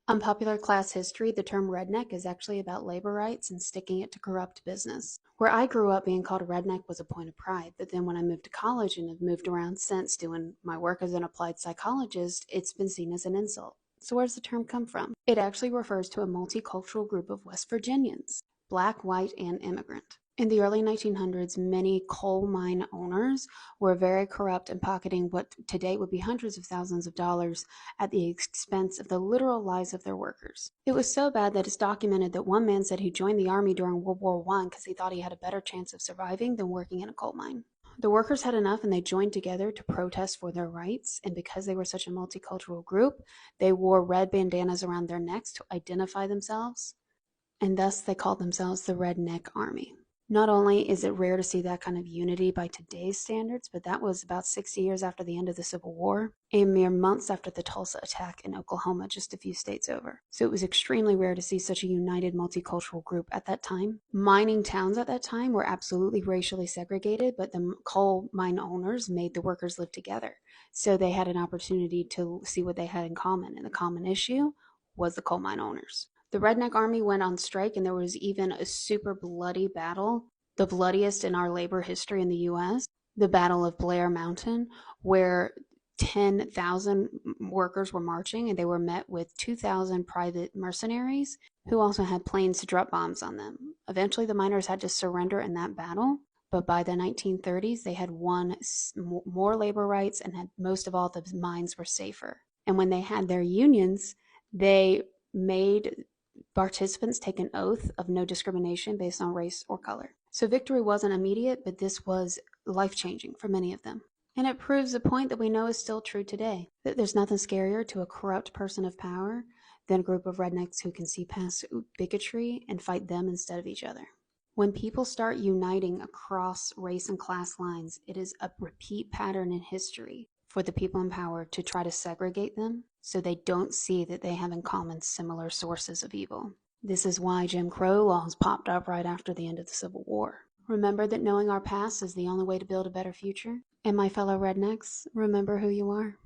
Unpopular class history, the term redneck is actually about labor rights and sticking it to corrupt business. Where I grew up, being called a redneck was a point of pride, but then when I moved to college and have moved around since doing my work as an applied psychologist, it's been seen as an insult. So where does the term come from? It actually refers to a multicultural group of West Virginians, black, white, and immigrant. In the early 1900s, many coal mine owners were very corrupt and pocketing what to date would be hundreds of thousands of dollars at the expense of the literal lives of their workers. It was so bad that it's documented that one man said he joined the army during World War I because he thought he had a better chance of surviving than working in a coal mine. The workers had enough and they joined together to protest for their rights, and because they were such a multicultural group, they wore red bandanas around their necks to identify themselves, and thus they called themselves the Redneck Army. Not only is it rare to see that kind of unity by today's standards, but that was about 60 years after the end of the Civil War, and mere months after the Tulsa attack in Oklahoma, just a few states over. So it was extremely rare to see such a united multicultural group at that time. Mining towns at that time were absolutely racially segregated, but the coal mine owners made the workers live together. So they had an opportunity to see what they had in common, and the common issue was the coal mine owners. The Redneck Army went on strike, and there was even a super bloody battle, the bloodiest in our labor history in the US, the Battle of Blair Mountain, where 10,000 workers were marching and they were met with 2,000 private mercenaries who also had planes to drop bombs on them. Eventually, the miners had to surrender in that battle, but by the 1930s, they had won more labor rights and had, most of all, the mines were safer. And when they had their unions, they made participants take an oath of no discrimination based on race or color. So victory wasn't immediate, but this was life-changing for many of them. And it proves a point that we know is still true today, that there's nothing scarier to a corrupt person of power than a group of rednecks who can see past bigotry and fight them instead of each other. When people start uniting across race and class lines, it is a repeat pattern in history for the people in power to try to segregate them so they don't see that they have in common similar sources of evil. This is why Jim Crow laws popped up right after the end of the Civil War. Remember that knowing our past is the only way to build a better future. And my fellow rednecks, remember who you are.